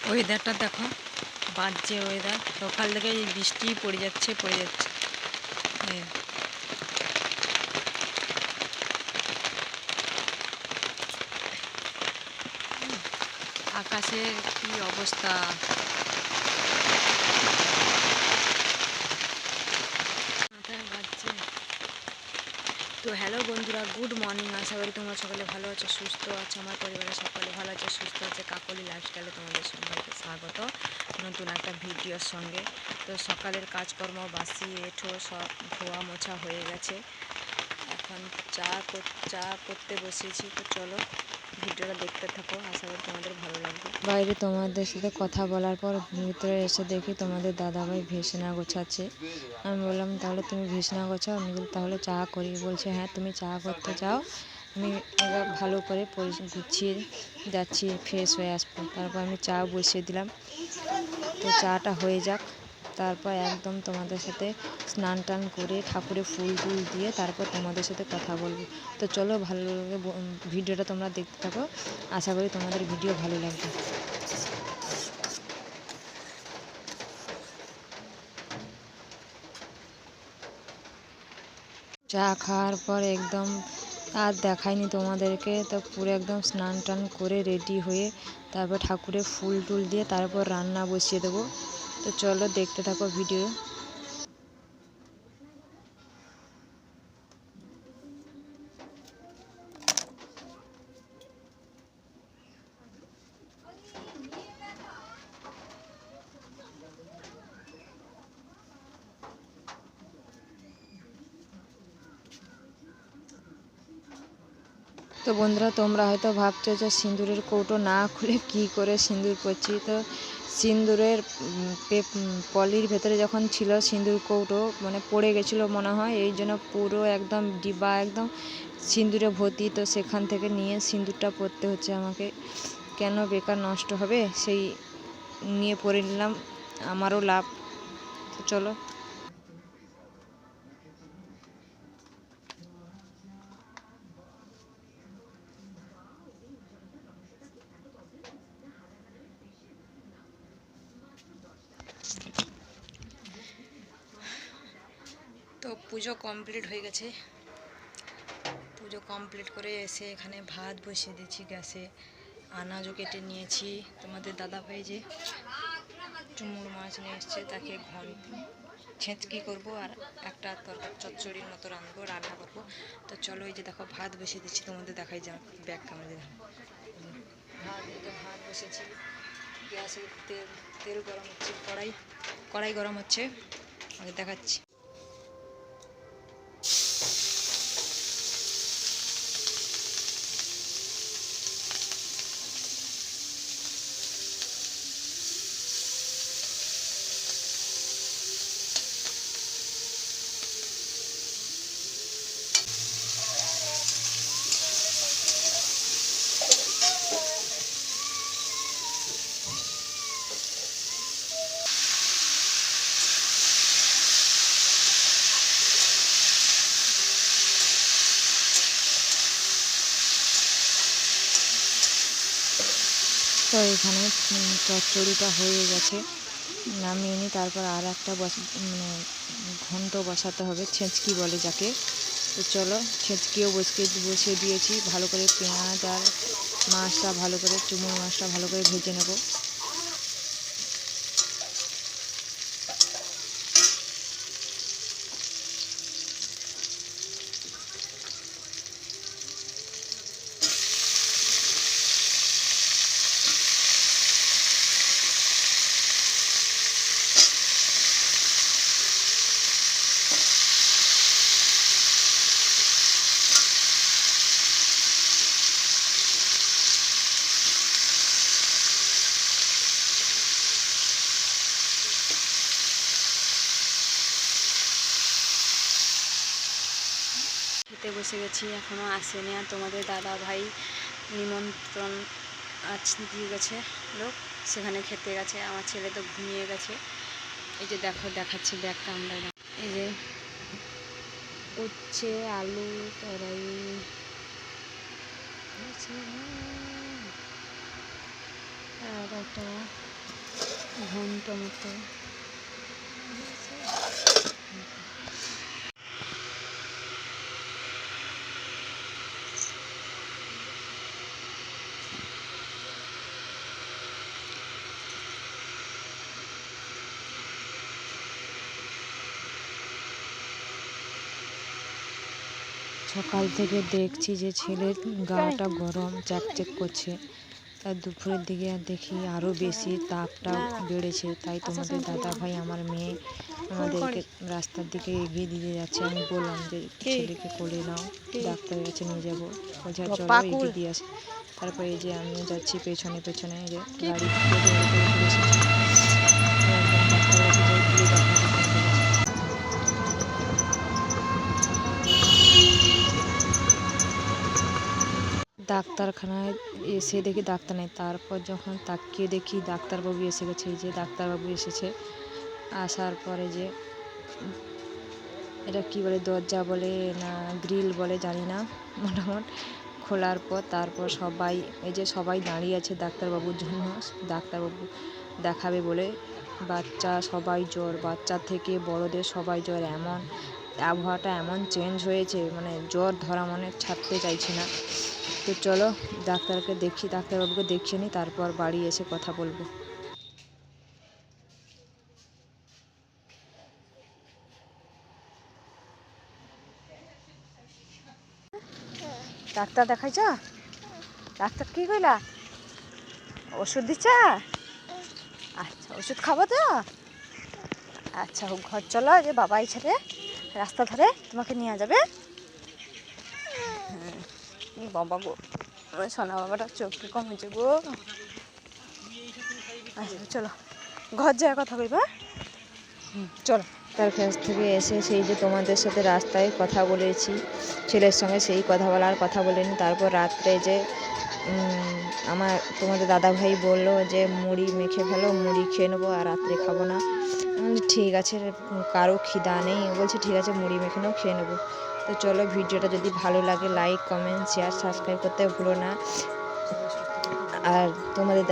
ওয়েদারটা দেখো, বাজছে ওয়েদার, সকাল থেকে বৃষ্টি পড়ে যাচ্ছে। আকাশের কি অবস্থা! মাথায় বাজছে। তো হ্যালো বন্ধুরা, গুড মর্নিং। আশা করি তোমরা সকলে ভালো আছো, সুস্থ আছো। আমার পরিবারের সকলে ভালো আছে, সুস্থ আছে। কাকলি লাইফস্টাইলে তোমাদের সবাইকে স্বাগত নতুন একটা ভিডিওর সঙ্গে। তো সকালের কাজকর্ম বাসি এঁঠো সব ধোয়া মোছা হয়ে গেছে। এখন চা করতে বসিয়েছি। তো চলো ভিডিওটা দেখতে থাকো, আশা করি তোমাদের ভালো লাগবে। বাইরে তোমাদের সাথে কথা বলার পর ভিতরে এসে দেখি তোমাদের দাদাভাই ভেসনা গোছাচ্ছে। আমি বললাম তাহলে তুমি ভেসনা গোছাও, আমি তাহলে চা করি। বলছে হ্যাঁ তুমি চা করতে যাও, আমি এবার ভালো করে গুছিয়ে যাচ্ছি, ফ্রেশ হয়ে আসবো। তারপর আমি চা বসিয়ে দিলাম। তো চাটা হয়ে যাক, তারপর একদম তোমাদের সাথে স্নান টান করে ঠাকুরে ফুল টুল দিয়ে তারপর তোমাদের সাথে কথা বলবো। তো চলো, ভালো লাগে ভিডিওটা তোমরা দেখতে থাকো, আশা করি তোমাদের ভিডিও ভালো লাগবে। চা খাওয়ার পর একদম আর দেখাইনি তোমাদেরকে, তো পুরো একদম স্নান টান করে রেডি হয়ে তারপর ঠাকুরে ফুল টুল দিয়ে তারপর রান্না বসিয়ে দেবো। তো চলো দেখতে থাকো ভিডিও। তো বন্ধুরা, তোমরা হয়তো ভাবছো যে সিঁদুরের কৌটো না খুলে কি করে সিঁদুর পরছি। তো সিঁদুরের পলির ভেতরে যখন ছিল সিঁদুর কৌটো, মানে পড়ে গেছিলো মনে হয়, এই জন্য পুরো একদম ডিব্বা একদম সিঁদুরে ভর্তি। তো সেখান থেকে নিয়ে সিঁদুরটা পরতে হচ্ছে আমাকে, কেন বেকার নষ্ট হবে, সেই নিয়ে পরে নিলাম, আমারও লাভ। তো চলো। তো পুজো কমপ্লিট হয়ে গেছে। পুজো কমপ্লিট করে এসে এখানে ভাত বসিয়ে দিয়েছি গ্যাসে, আনাজও কেটে নিয়েছি। তোমাদের দাদাভাই যে চুমুর মাছ নিয়ে এসছে, তাকে ছেঁচকি করবো আর একটা তরকারি চচ্চড়ির মতো রান্না করবো। তো চলো, এই যে দেখো ভাত বসিয়ে দিচ্ছি, তোমাদের দেখাই যা ব্যাগ ক্যামেরা দেখো। ভাত বসেছি, গ্যাসে তেল গরম হচ্ছে, কড়াই গরম হচ্ছে, আমাদের দেখাচ্ছি। তো এখানে চচ্চড়িটা হয়ে গেছে, নামিয়ে নিই। তারপর আর একটা মানে ঘন্ট বসাতে হবে, ছেঁচকি বলে যাকে। তো চলো, ছেঁচকিও বসিয়ে দিয়েছি। ভালো করে পেঁয়াজ আর মাছটা ভালো করে, চুমুর মাছটা ভালো করে ভেজে নেব। খেতে বসে গেছি, এখনও আসেনি। আর তোমাদের দাদা ভাই নিমন্ত্রণ দিয়ে গেছে লোক, সেখানে খেতে গেছে। আমার ছেলে তো ঘুমিয়ে গেছে। এই যে দেখো, দেখাচ্ছি ব্যাগটা আমরা। এই যে উচ্ছে আলু তরাই, আর একটা ঘন্টা মতো সকাল থেকে দেখছি যে ছেলের গাটা গরম চ্যাকচ্যাক করছে, আর দুপুরের দিকে দেখি আরও বেশি তাপটা বেড়েছে। তাই তোমাদের দাদা ভাই আমার মেয়ে আমাদেরকে রাস্তার দিকে এগিয়ে দিয়ে যাচ্ছে। আমি বললাম যে ছেলেকে কোলে নাও, ডাক্তারের কাছে নিয়ে যাবো। বলছে চলো এগিয়ে দিয়ে আসি। তারপরে এই যে আমিও যাচ্ছি পেছনে পেছনে, যে গাড়ি ডাক্তারখানায় এসে দেখি ডাক্তার নেই। তারপর যখন তাকিয়ে দেখি ডাক্তারবাবু এসে গেছে। এই যে ডাক্তারবাবু এসেছে। আসার পরে যে এটা কি বলে, দরজা বলে না গ্রিল বলে জানি না, মোটামুটি খোলার পর তারপর সবাই এই যে সবাই দাঁড়িয়ে আছে ডাক্তারবাবুর জন্য। ডাক্তারবাবু দেখাবে বলে। বাচ্চা সবাই জ্বর, বাচ্চা থেকে বড়দের সবাই জ্বর। এমন আবহাওয়াটা এমন চেঞ্জ হয়েছে, মানে জ্বর ধরা মনে ছাড়তে চাইছে না। তো চলো ডাক্তারবাবুকে দেখিয়ে নিই, তারপর বাড়ি এসে কথা বলবো। ডাক্তার দেখাইছ? ডাক্তার কি কইলা? ওষুধ দিচ্ছ? আচ্ছা, ওষুধ খাবো তো? আচ্ছা, ঘর চলো, যে বাবা ছেড়ে রাস্তা ধরে তোমাকে নিয়ে যাবে। বাবা গো, সোনা বাবাটা চোখ কি কম হয়েছে গো। আচ্ছা চলো ঘর যাওয়ার কথা কইবা। চলো। তার কাছ থেকে এসে সেই যে তোমাদের সাথে রাস্তায় কথা বলেছি ছেলের সঙ্গে, সেই কথা বলার কথা বলিনি। তারপর রাত্রে যে তোমাদের দাদাভাই বললো যে মুড়ি মেখে ফেলো, মুড়ি খেয়ে নেবো, আর রাত্রে খাবো না। ঠিক আছে, কারো খিদা নেই, বলছে ঠিক আছে মুড়ি মেখে নাও, খেয়ে নেবো। তো চলো, ভিডিওটা যদি ভালো লাগে লাইক কমেন্ট শেয়ার সাবস্ক্রাইব করতে ভুলো না। আর তোমাদের